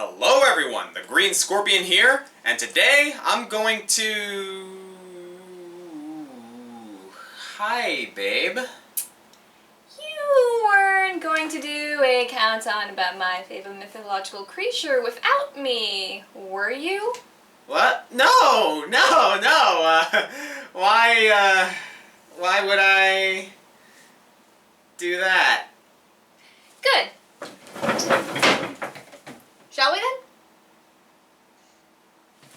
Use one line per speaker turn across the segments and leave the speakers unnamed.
Hello everyone, the Green Scorpion here, and today I'm going to... Hi, babe.
You weren't going to do a countdown about my favorite mythological creature without me, were you?
What? No! Why would I do that?
Good. Shall we then?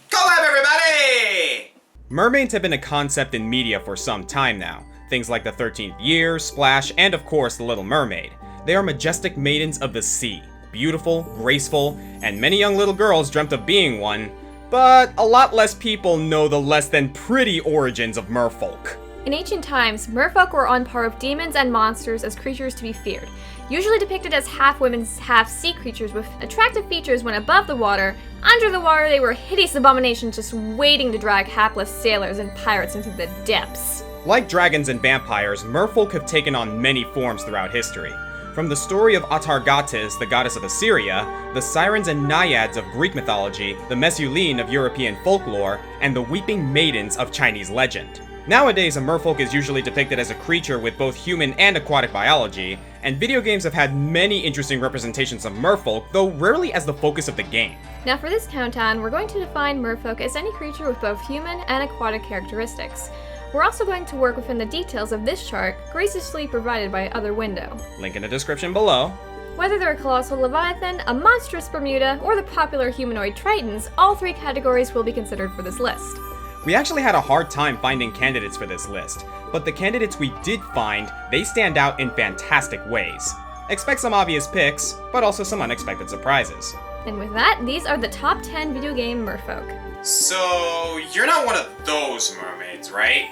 Collab, everybody! Mermaids have been a concept in media for some time now. Things like the 13th Year, Splash, and of course the Little Mermaid. They are majestic maidens of the sea. Beautiful, graceful, and many young little girls dreamt of being one. But a lot less people know the less than pretty origins of Merfolk.
In ancient times, merfolk were on par with demons and monsters as creatures to be feared. Usually depicted as half-women, half-sea creatures with attractive features when above the water, under the water they were hideous abominations just waiting to drag hapless sailors and pirates into the depths.
Like dragons and vampires, merfolk have taken on many forms throughout history. From the story of Atargatis, the goddess of Assyria, the sirens and naiads of Greek mythology, the Mesulin of European folklore, and the weeping maidens of Chinese legend. Nowadays, a merfolk is usually depicted as a creature with both human and aquatic biology, and video games have had many interesting representations of merfolk, though rarely as the focus of the game.
Now for this countdown, we're going to define merfolk as any creature with both human and aquatic characteristics. We're also going to work within the details of this chart, graciously provided by OtherWindow.
Link in the description below.
Whether they're a colossal leviathan, a monstrous Bermuda, or the popular humanoid tritons, all three categories will be considered for this list.
We actually had a hard time finding candidates for this list, but the candidates we did find, they stand out in fantastic ways. Expect some obvious picks, but also some unexpected surprises.
And with that, these are the top 10 video game merfolk.
So, you're not one of those mermaids, right?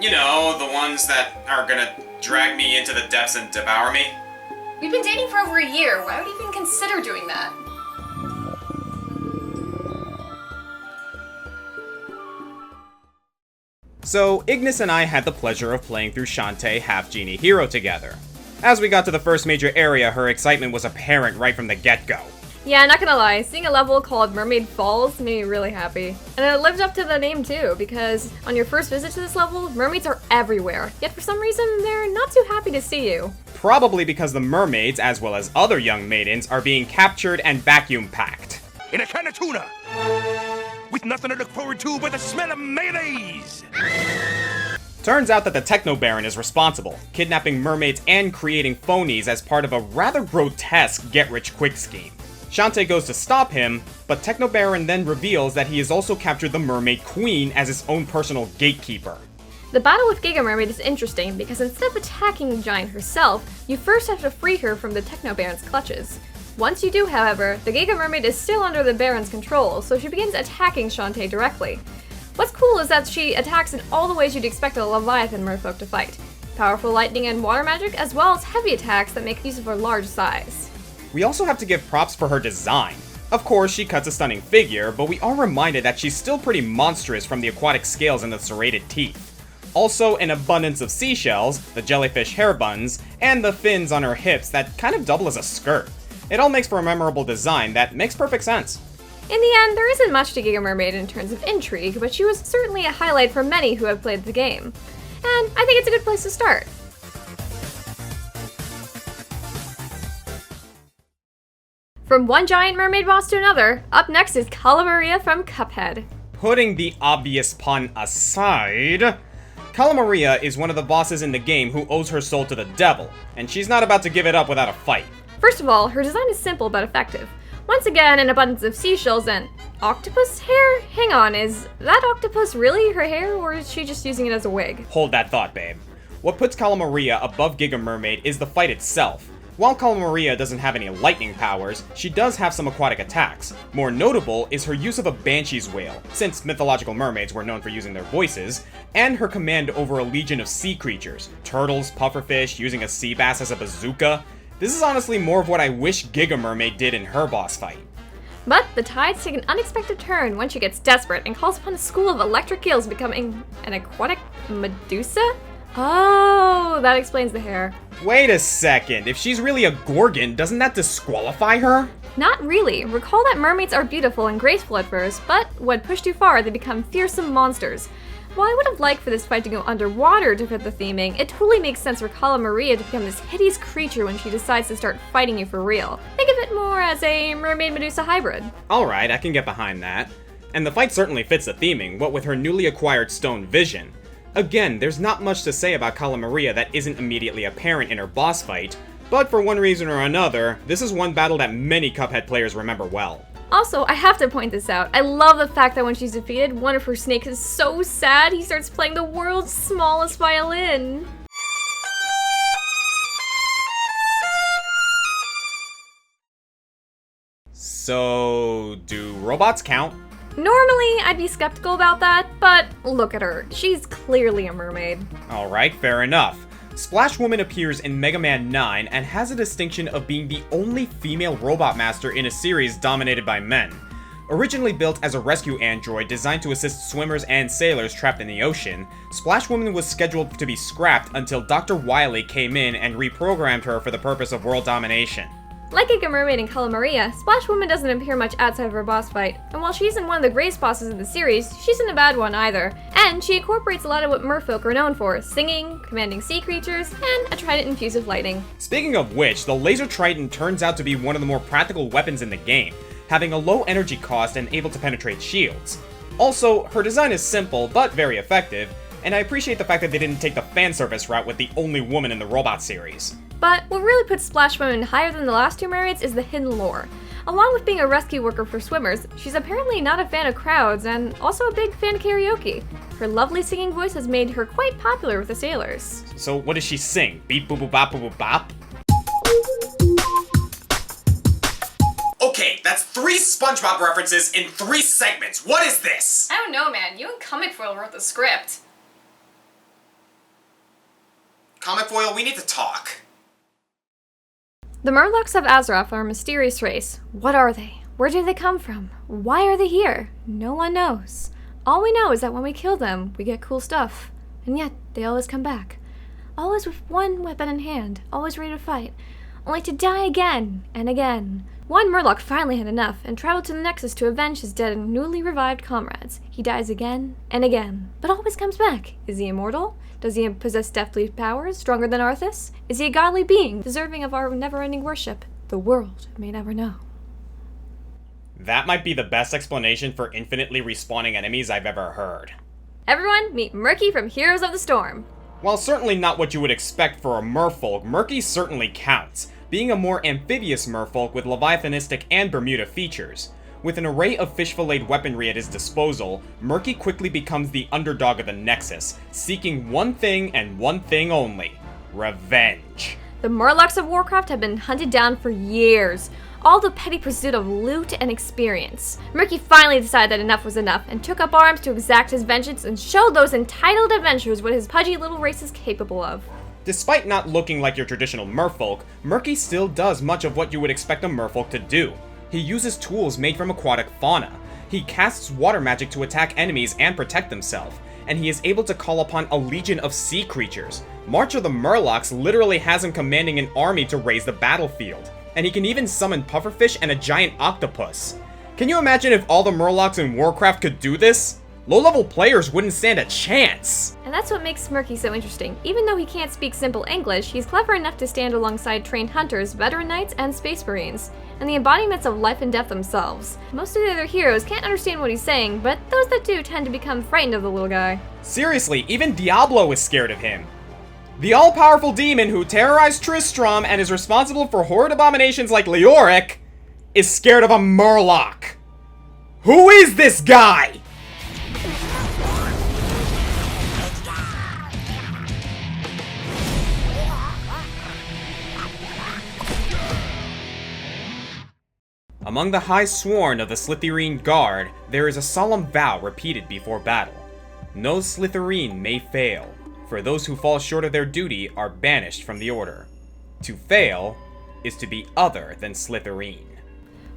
You know, the ones that are gonna drag me into the depths and devour me?
We've been dating for over a year. Why would you even consider doing that?
So, Ignis and I had the pleasure of playing through Shantae Half-Genie Hero together. As we got to the first major area, her excitement was apparent right from the get-go.
Yeah, not gonna lie, seeing a level called Mermaid Falls made me really happy. And it lived up to the name too, because on your first visit to this level, mermaids are everywhere. Yet for some reason, they're not too happy to see you.
Probably because the mermaids, as well as other young maidens, are being captured and vacuum-packed.
In a can of tuna! With nothing to look forward to but the smell of mayonnaise!
Turns out that the Techno Baron is responsible, kidnapping mermaids and creating phonies as part of a rather grotesque get-rich-quick scheme. Shantae goes to stop him, but Techno Baron then reveals that he has also captured the Mermaid Queen as his own personal gatekeeper.
The battle with Giga Mermaid is interesting because instead of attacking the giant herself, you first have to free her from the Techno Baron's clutches. Once you do, however, the Giga Mermaid is still under the Baron's control, so she begins attacking Shantae directly. What's cool is that she attacks in all the ways you'd expect a Leviathan merfolk to fight. Powerful lightning and water magic, as well as heavy attacks that make use of her large size.
We also have to give props for her design. Of course, she cuts a stunning figure, but we are reminded that she's still pretty monstrous from the aquatic scales and the serrated teeth. Also, an abundance of seashells, the jellyfish hair buns, and the fins on her hips that kind of double as a skirt. It all makes for a memorable design that makes perfect sense.
In the end, there isn't much to Giga Mermaid in terms of intrigue, but she was certainly a highlight for many who have played the game. And I think it's a good place to start. From one giant mermaid boss to another, up next is Calamaria from Cuphead.
Putting the obvious pun aside, Calamaria is one of the bosses in the game who owes her soul to the devil, and she's not about to give it up without a fight.
First of all, her design is simple but effective. Once again, an abundance of seashells and octopus hair? Hang on, is that octopus really her hair, or is she just using it as a wig?
Hold that thought, babe. What puts Calamaria above Giga Mermaid is the fight itself. While Calamaria doesn't have any lightning powers, she does have some aquatic attacks. More notable is her use of a Banshee's wail, since mythological mermaids were known for using their voices, and her command over a legion of sea creatures, turtles, pufferfish, using a sea bass as a bazooka. This is honestly more of what I wish Giga Mermaid did in her boss fight.
But the tides take an unexpected turn when she gets desperate and calls upon a school of electric eels becoming an aquatic Medusa? Oh, that explains the hair.
Wait a second, if she's really a Gorgon, doesn't that disqualify her?
Not really. Recall that mermaids are beautiful and graceful at first, but when pushed too far, they become fearsome monsters. While I would have liked for this fight to go underwater to fit the theming, it totally makes sense for Cala Maria to become this hideous creature when she decides to start fighting you for real. Think of it more as a mermaid-Medusa hybrid.
Alright, I can get behind that. And the fight certainly fits the theming, what with her newly acquired stone vision. Again, there's not much to say about Cala Maria that isn't immediately apparent in her boss fight, but for one reason or another, this is one battle that many Cuphead players remember well.
Also, I have to point this out. I love the fact that when she's defeated, one of her snakes is so sad he starts playing the world's smallest violin.
So, do robots count?
Normally, I'd be skeptical about that, but look at her. She's clearly a mermaid.
Alright, fair enough. Splash Woman appears in Mega Man 9 and has a distinction of being the only female robot master in a series dominated by men. Originally built as a rescue android designed to assist swimmers and sailors trapped in the ocean, Splash Woman was scheduled to be scrapped until Dr. Wily came in and reprogrammed her for the purpose of world domination.
Like Giga Mermaid and Cala Maria, Splash Woman doesn't appear much outside of her boss fight, and while she isn't one of the greatest bosses in the series, she isn't a bad one either. And she incorporates a lot of what Merfolk are known for: singing, commanding sea creatures, and a trident infused with lightning.
Speaking of which, the Laser Trident turns out to be one of the more practical weapons in the game, having a low energy cost and able to penetrate shields. Also, her design is simple, but very effective, and I appreciate the fact that they didn't take the fan service route with the only woman in the robot series.
But what really puts Splash Woman higher than the last two mermaids is the hidden lore. Along with being a rescue worker for swimmers, she's apparently not a fan of crowds and also a big fan of karaoke. Her lovely singing voice has made her quite popular with the sailors.
So what does she sing? Beep boop boop bop boop boop bop? Okay, that's 3 SpongeBob references in 3 segments. What is this?
I don't know, man. You and Comic Foil wrote the script.
Comic Foil, we need to talk.
The Murlocs of Azeroth are a mysterious race. What are they? Where do they come from? Why are they here? No one knows. All we know is that when we kill them, we get cool stuff. And yet, they always come back. Always with one weapon in hand, always ready to fight. Only to die again and again. One Murloc finally had enough and traveled to the Nexus to avenge his dead and newly revived comrades. He dies again and again, but always comes back. Is he immortal? Does he possess deathly powers stronger than Arthas? Is he a godly being deserving of our never-ending worship? The world may never know.
That might be the best explanation for infinitely respawning enemies I've ever heard.
Everyone, meet Murky from Heroes of the Storm.
While certainly not what you would expect for a merfolk, Murky certainly counts, being a more amphibious merfolk with leviathanistic and Bermuda features. With an array of fish-filleted weaponry at his disposal, Murky quickly becomes the underdog of the Nexus, seeking one thing and one thing only: revenge.
The Murlocs of Warcraft have been hunted down for years, all the petty pursuit of loot and experience. Murky finally decided that enough was enough and took up arms to exact his vengeance and show those entitled adventurers what his pudgy little race is capable of.
Despite not looking like your traditional merfolk, Murky still does much of what you would expect a merfolk to do. He uses tools made from aquatic fauna. He casts water magic to attack enemies and protect himself, and he is able to call upon a legion of sea creatures. March of the Murlocs literally has him commanding an army to raise the battlefield, and he can even summon pufferfish and a giant octopus. Can you imagine if all the Murlocs in Warcraft could do this? Low-level players wouldn't stand a chance!
And that's what makes Murky so interesting. Even though he can't speak simple English, he's clever enough to stand alongside trained hunters, veteran knights, and space marines, and the embodiments of life and death themselves. Most of the other heroes can't understand what he's saying, but those that do tend to become frightened of the little guy.
Seriously, even Diablo is scared of him. The all-powerful demon who terrorized Tristram and is responsible for horrid abominations like Leoric is scared of a Murloc. Who is this guy? Among the High Sworn of the Slytherin Guard, there is a solemn vow repeated before battle. No Slytherin may fail, for those who fall short of their duty are banished from the order. To fail is to be other than Slytherin.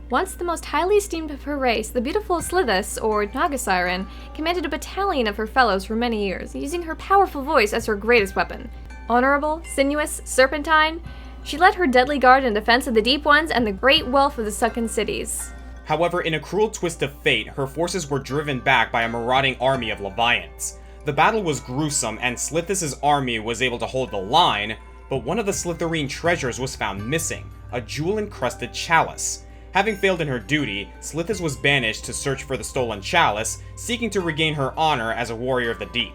Once the most highly esteemed of her race, the beautiful Slithis, or Naga Siren, commanded a battalion of her fellows for many years, using her powerful voice as her greatest weapon. Honorable, sinuous, serpentine, she led her deadly guard in defense of the Deep Ones and the great wealth of the sunken cities.
However, in a cruel twist of fate, her forces were driven back by a marauding army of Leviants. The battle was gruesome, and Slithis' army was able to hold the line, but one of the Slytherine treasures was found missing, a jewel-encrusted chalice. Having failed in her duty, Slithis was banished to search for the stolen chalice, seeking to regain her honor as a warrior of the deep.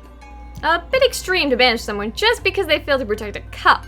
A bit extreme to banish someone just because they failed to protect a cup.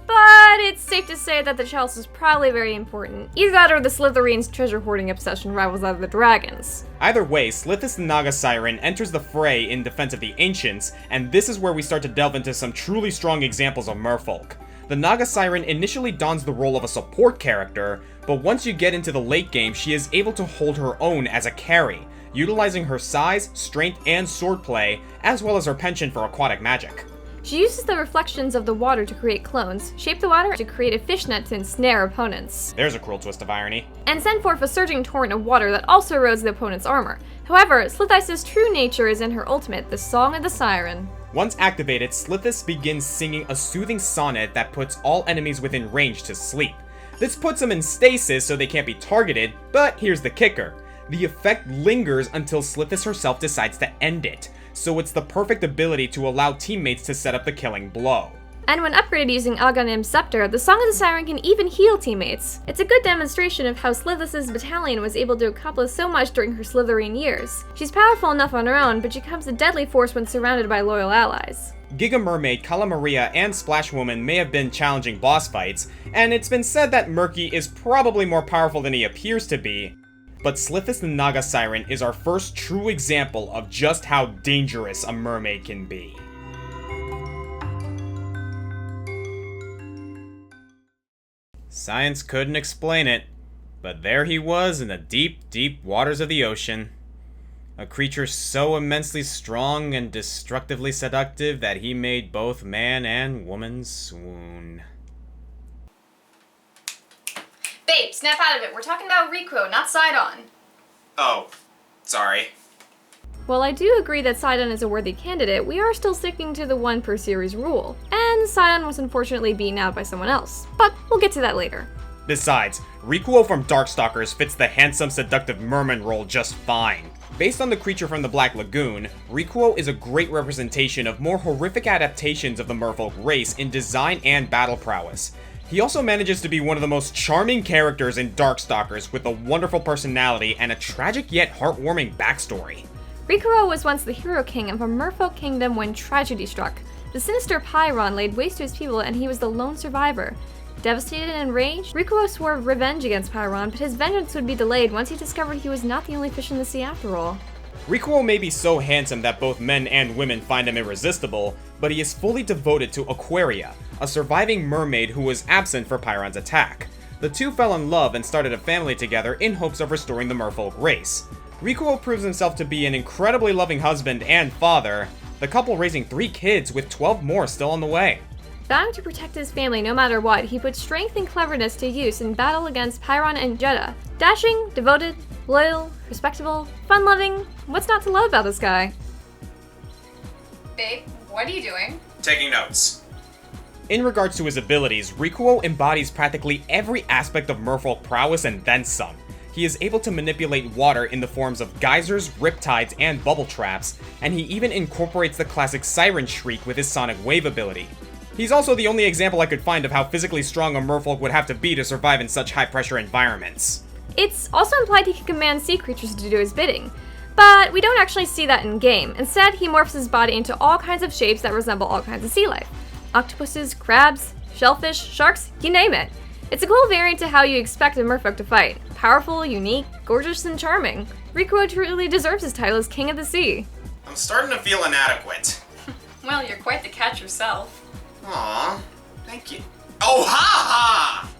But it's safe to say that the chalice is probably very important. Either that or the Slytherine's treasure hoarding obsession rivals that of the dragons.
Either way, Slithis the Naga Siren enters the fray in defense of the Ancients, and this is where we start to delve into some truly strong examples of Merfolk. The Naga Siren initially dons the role of a support character, but once you get into the late game, she is able to hold her own as a carry, utilizing her size, strength, and swordplay, as well as her penchant for aquatic magic.
She uses the reflections of the water to create clones, shape the water to create a fishnet to ensnare opponents,
There's a cruel twist of irony.
and send forth a surging torrent of water that also erodes the opponent's armor. However, Slithis' true nature is in her ultimate, the Song of the Siren.
Once activated, Slithis begins singing a soothing sonnet that puts all enemies within range to sleep. This puts them in stasis so they can't be targeted, but here's the kicker. The effect lingers until Slithis herself decides to end it, so it's the perfect ability to allow teammates to set up the killing blow.
And when upgraded using Aghanim's Scepter, the Song of the Siren can even heal teammates. It's a good demonstration of how Slithis' battalion was able to accomplish so much during her Slytherin years. She's powerful enough on her own, but she becomes a deadly force when surrounded by loyal allies.
Giga Mermaid, Kala Maria, and Splash Woman may have been challenging boss fights, and it's been said that Murky is probably more powerful than he appears to be, but Slithis the Naga Siren is our first true example of just how dangerous a mermaid can be. Science couldn't explain it, but there he was in the deep, deep waters of the ocean. A creature so immensely strong and destructively seductive that he made both man and woman swoon.
Babe, snap out of it. We're talking about Rico, not Sidon.
Oh, sorry.
While I do agree that Sidon is a worthy candidate, we are still sticking to the one per series rule, and Sidon was unfortunately beaten out by someone else, but we'll get to that later.
Besides, Rikuo from Darkstalkers fits the handsome, seductive merman role just fine. Based on the creature from the Black Lagoon, Rikuo is a great representation of more horrific adaptations of the Merfolk race in design and battle prowess. He also manages to be one of the most charming characters in Darkstalkers with a wonderful personality and a tragic yet heartwarming backstory.
Rikuo was once the hero king of a merfolk kingdom when tragedy struck. The sinister Pyron laid waste to his people and he was the lone survivor. Devastated and enraged, Rikuo swore revenge against Pyron, but his vengeance would be delayed once he discovered he was not the only fish in the sea after all.
Rikuo may be so handsome that both men and women find him irresistible, but he is fully devoted to Aquaria, a surviving mermaid who was absent for Pyron's attack. The two fell in love and started a family together in hopes of restoring the Merfolk race. Rikuo proves himself to be an incredibly loving husband and father, the couple raising 3 kids with 12 more still on the way.
Vowing to protect his family no matter what, he put strength and cleverness to use in battle against Pyron and Jeddah. Dashing, devoted, loyal, respectable, fun-loving, what's not to love about this guy? Babe, what are you doing?
Taking notes. In regards to his abilities, Rikuo embodies practically every aspect of Merfolk prowess and then some. He is able to manipulate water in the forms of geysers, riptides, and bubble traps, and he even incorporates the classic Siren Shriek with his Sonic Wave ability. He's also the only example I could find of how physically strong a merfolk would have to be to survive in such high-pressure environments.
It's also implied he can command sea creatures to do his bidding, but we don't actually see that in-game. Instead, he morphs his body into all kinds of shapes that resemble all kinds of sea life. Octopuses, crabs, shellfish, sharks, you name it. It's a cool variant to how you expect a merfolk to fight. Powerful, unique, gorgeous, and charming. Rikuo truly deserves his title as King of the Sea.
I'm starting to feel inadequate.
Well, you're quite the catch yourself.
Aww, thank you. Oh, ha ha!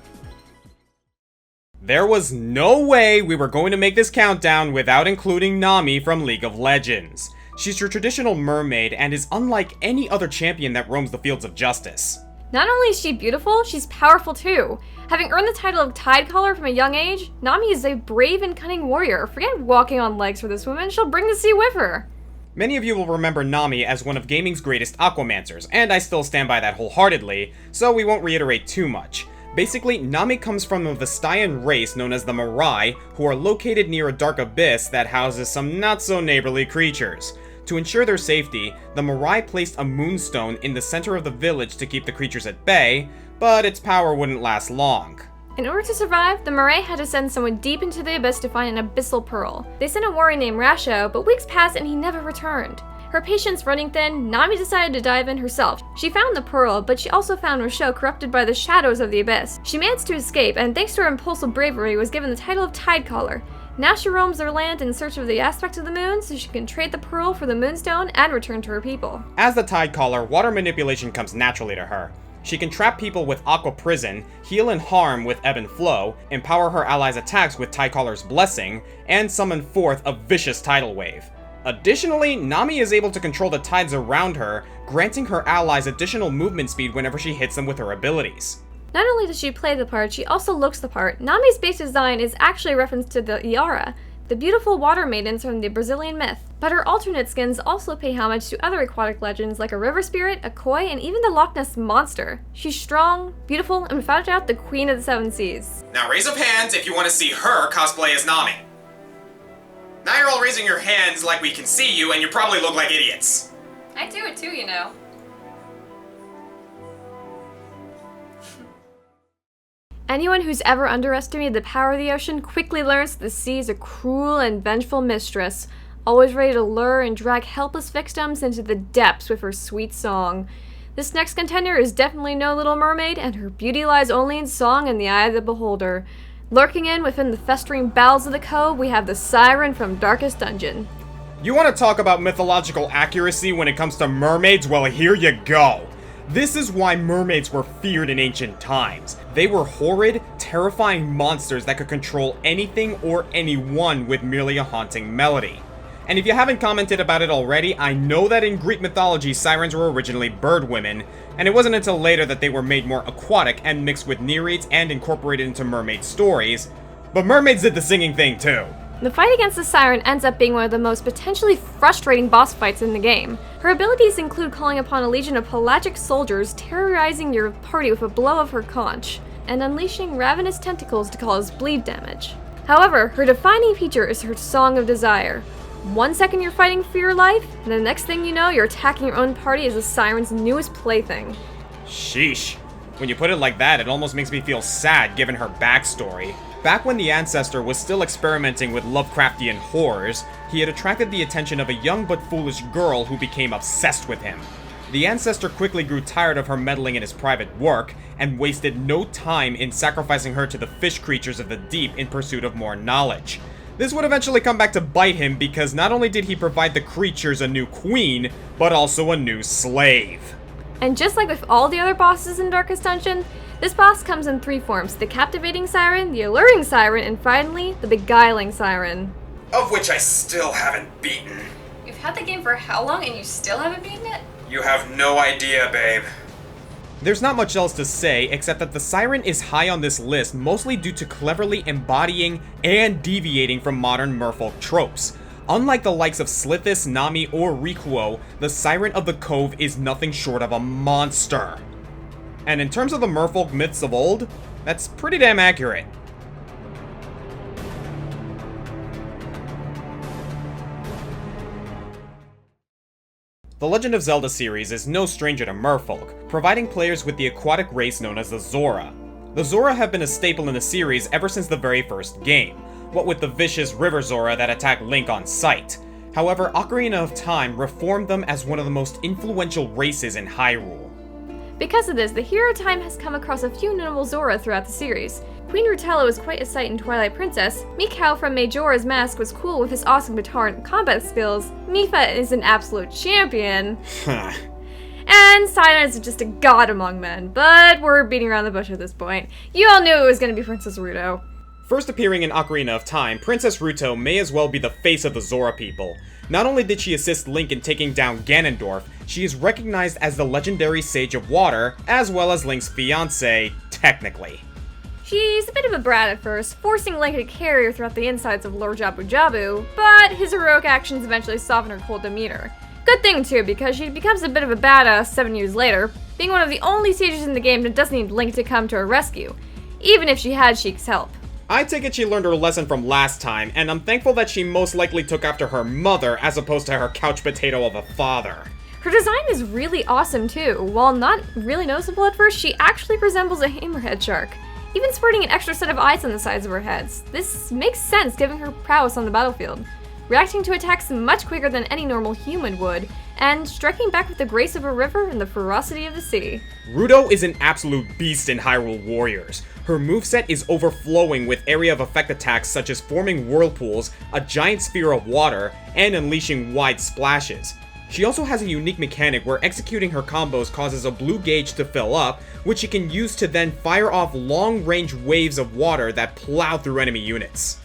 There was no way we were going to make this countdown without including Nami from League of Legends. She's your traditional mermaid and is unlike any other champion that roams the fields of justice.
Not only is she beautiful, she's powerful too. Having earned the title of Tidecaller from a young age, Nami is a brave and cunning warrior. Forget walking on legs for this woman, she'll bring the sea with her.
Many of you will remember Nami as one of gaming's greatest Aquamancers, and I still stand by that wholeheartedly, so we won't reiterate too much. Basically, Nami comes from a Vestayan race known as the Mirai, who are located near a dark abyss that houses some not-so-neighborly creatures. To ensure their safety, the Mirai placed a moonstone in the center of the village to keep the creatures at bay, but its power wouldn't last long.
In order to survive, the Mirai had to send someone deep into the abyss to find an abyssal pearl. They sent a warrior named Rasho, but weeks passed and he never returned. Her patience running thin, Nami decided to dive in herself. She found the pearl, but she also found Rasho corrupted by the shadows of the abyss. She managed to escape, and thanks to her impulsive bravery, was given the title of Tidecaller. Now she roams their land in search of the aspect of the moon, so she can trade the pearl for the moonstone and return to her people.
As the Tidecaller, water manipulation comes naturally to her. She can trap people with Aqua Prison, heal and harm with Ebb and Flow, empower her allies' attacks with Tidecaller's Blessing, and summon forth a vicious tidal wave. Additionally, Nami is able to control the tides around her, granting her allies additional movement speed whenever she hits them with her abilities.
Not only does she play the part, she also looks the part. Nami's base design is actually a reference to the Iara, the beautiful water maidens from the Brazilian myth. But her alternate skins also pay homage to other aquatic legends like a river spirit, a koi, and even the Loch Ness monster. She's strong, beautiful, and without a doubt the queen of the seven seas.
Now raise up hands if you want to see her cosplay as Nami. Now you're all raising your hands like we can see you, and you probably look like idiots.
I do it too, you know. Anyone who's ever underestimated the power of the ocean quickly learns that the sea is a cruel and vengeful mistress, always ready to lure and drag helpless victims into the depths with her sweet song. This next contender is definitely no Little Mermaid, and her beauty lies only in song and the eye of the beholder. Lurking in within the festering bowels of the cove, we have the siren from Darkest Dungeon.
You want to talk about mythological accuracy when it comes to mermaids? Well, here you go. This is why mermaids were feared in ancient times. They were horrid, terrifying monsters that could control anything or anyone with merely a haunting melody. And if you haven't commented about it already, I know that in Greek mythology, sirens were originally bird women, and it wasn't until later that they were made more aquatic and mixed with nereids and incorporated into mermaid stories. But mermaids did the singing thing too.
The fight against the siren ends up being one of the most potentially frustrating boss fights in the game. Her abilities include calling upon a legion of pelagic soldiers, terrorizing your party with a blow of her conch, and unleashing ravenous tentacles to cause bleed damage. However, her defining feature is her Song of Desire. 1 second you're fighting for your life, and the next thing you know, you're attacking your own party as the siren's newest plaything.
Sheesh. When you put it like that, it almost makes me feel sad given her backstory. Back when the Ancestor was still experimenting with Lovecraftian horrors, he had attracted the attention of a young but foolish girl who became obsessed with him. The Ancestor quickly grew tired of her meddling in his private work, and wasted no time in sacrificing her to the fish creatures of the deep in pursuit of more knowledge. This would eventually come back to bite him because not only did he provide the creatures a new queen, but also a new slave.
And just like with all the other bosses in Darkest Dungeon, this boss comes in 3 forms: the captivating siren, the alluring siren, and finally, the beguiling siren.
Of which I still haven't beaten.
You've had the game for how long and you still haven't beaten it?
You have no idea, babe. There's not much else to say, except that the siren is high on this list mostly due to cleverly embodying and deviating from modern merfolk tropes. Unlike the likes of Slithis, Nami, or Rikuo, the Siren of the Cove is nothing short of a monster. And in terms of the merfolk myths of old, that's pretty damn accurate. The Legend of Zelda series is no stranger to merfolk, providing players with the aquatic race known as the Zora. The Zora have been a staple in the series ever since the very first game, what with the vicious River Zora that attack Link on sight. However, Ocarina of Time reformed them as one of the most influential races in Hyrule.
Because of this, the Hero Time has come across a few notable Zora throughout the series. Queen Rutella was quite a sight in Twilight Princess, Mikau from Majora's Mask was cool with his awesome guitar and combat skills, Mipha is an absolute champion, and Sidon is just a god among men, but we're beating around the bush at this point. You all knew it was going to be Princess Ruto.
first appearing in Ocarina of Time, Princess Ruto may as well be the face of the Zora people. Not only did she assist Link in taking down Ganondorf, she is recognized as the legendary Sage of Water, as well as Link's fiancée, technically.
She's a bit of a brat at first, forcing Link to carry her throughout the insides of Lord Jabu Jabu, but his heroic actions eventually soften her cold demeanor. Good thing too, because she becomes a bit of a badass 7 years later, being one of the only sages in the game that doesn't need Link to come to her rescue, even if she had Sheik's help.
I take it she learned her lesson from last time, and I'm thankful that she most likely took after her mother as opposed to her couch potato of a father.
Her design is really awesome too. While not really noticeable at first, she actually resembles a hammerhead shark, even sporting an extra set of eyes on the sides of her heads. This makes sense given her prowess on the battlefield, reacting to attacks much quicker than any normal human would, and striking back with the grace of a river and the ferocity of the sea.
Ruto is an absolute beast in Hyrule Warriors. Her moveset is overflowing with area of effect attacks such as forming whirlpools, a giant sphere of water, and unleashing wide splashes. She also has a unique mechanic where executing her combos causes a blue gauge to fill up, which she can use to then fire off long-range waves of water that plow through enemy units.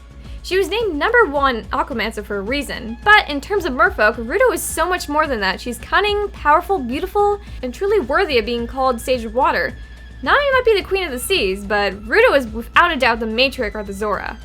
She was named #1 Aquamancer for a reason, but in terms of Merfolk, Ruto is so much more than that. She's cunning, powerful, beautiful, and truly worthy of being called Sage of Water. Nami might be the Queen of the Seas, but Ruto is without a doubt the matriarch of the Zora.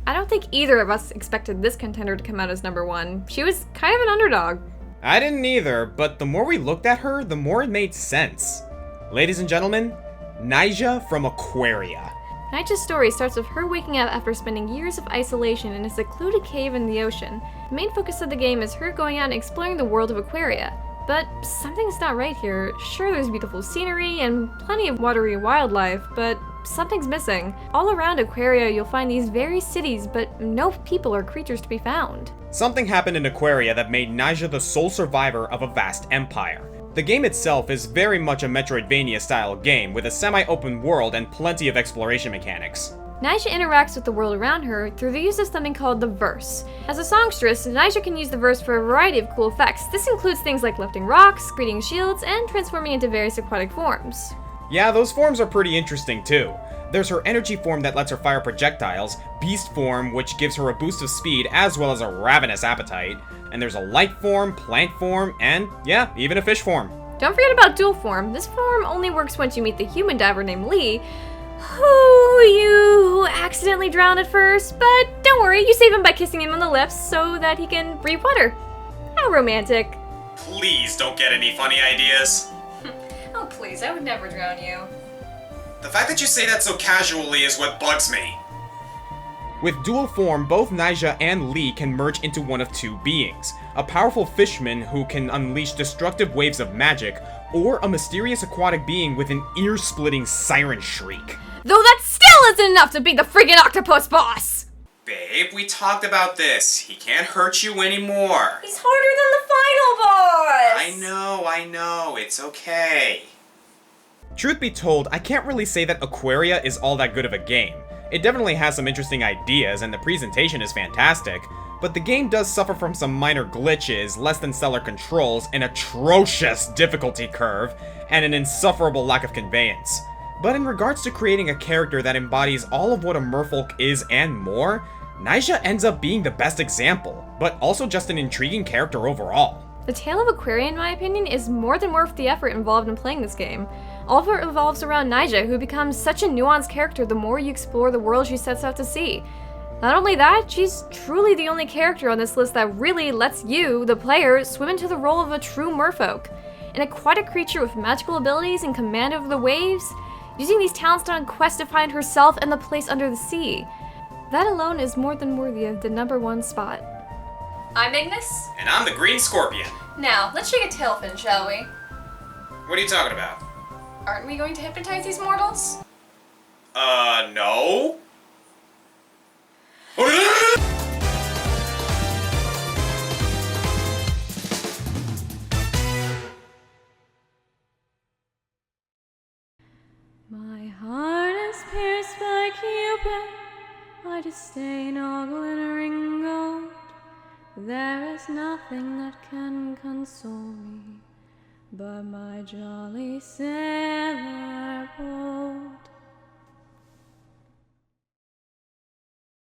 I don't think either of us expected this contender to come out as #1. She was kind of an underdog.
I didn't either, but the more we looked at her, the more it made sense. Ladies and gentlemen, Naija from Aquaria.
Naija's story starts with her waking up after spending years of isolation in a secluded cave in the ocean. The main focus of the game is her going out and exploring the world of Aquaria. But something's not right here. Sure, there's beautiful scenery and plenty of watery wildlife, but something's missing. All around Aquaria, you'll find these various cities, but no people or creatures to be found.
Something happened in Aquaria that made Naija the sole survivor of a vast empire. The game itself is very much a Metroidvania-style game with a semi-open world and plenty of exploration mechanics.
Naija interacts with the world around her through the use of something called the verse. As a songstress, Naija can use the verse for a variety of cool effects. This includes things like lifting rocks, creating shields, and transforming into various aquatic forms.
Yeah, those forms are pretty interesting too. There's her energy form that lets her fire projectiles, beast form which gives her a boost of speed as well as a ravenous appetite, and there's a light form, plant form, and yeah, even a fish form.
Don't forget about dual form. This form only works once you meet the human diver named Lee, who you accidentally drowned at first, but don't worry, you save him by kissing him on the lips so that he can breathe water. How romantic.
Please don't get any funny ideas.
Oh please, I would never drown you.
The fact that you say that so casually is what bugs me. With dual form, both Naija and Lee can merge into one of two beings. A powerful fishman who can unleash destructive waves of magic, or a mysterious aquatic being with an ear-splitting siren shriek.
Though that still isn't enough to beat the friggin' octopus boss!
Babe, we talked about this. He can't hurt you anymore.
He's harder than the final boss!
I know, it's okay. Truth be told, I can't really say that Aquaria is all that good of a game. It definitely has some interesting ideas and the presentation is fantastic, but the game does suffer from some minor glitches, less than stellar controls, an atrocious difficulty curve, and an insufferable lack of conveyance. But in regards to creating a character that embodies all of what a merfolk is and more, Naija ends up being the best example, but also just an intriguing character overall.
The tale of Aquaria, in my opinion, is more than worth the effort involved in playing this game. All of it revolves around Naija, who becomes such a nuanced character the more you explore the world she sets out to see. Not only that, she's truly the only character on this list that really lets you, the player, swim into the role of a true merfolk. An aquatic creature with magical abilities and command over the waves, using these talents on a quest to find herself and the place under the sea. That alone is more than worthy of the #1 spot. I'm Ignis.
And I'm the Green Scorpion.
Now, let's shake a tailfin, shall we?
What are you talking about?
Aren't we going to hypnotize these mortals?
No?
My heart is
stupid, I disdain all glittering gold. There is nothing that can console me but my jolly sailor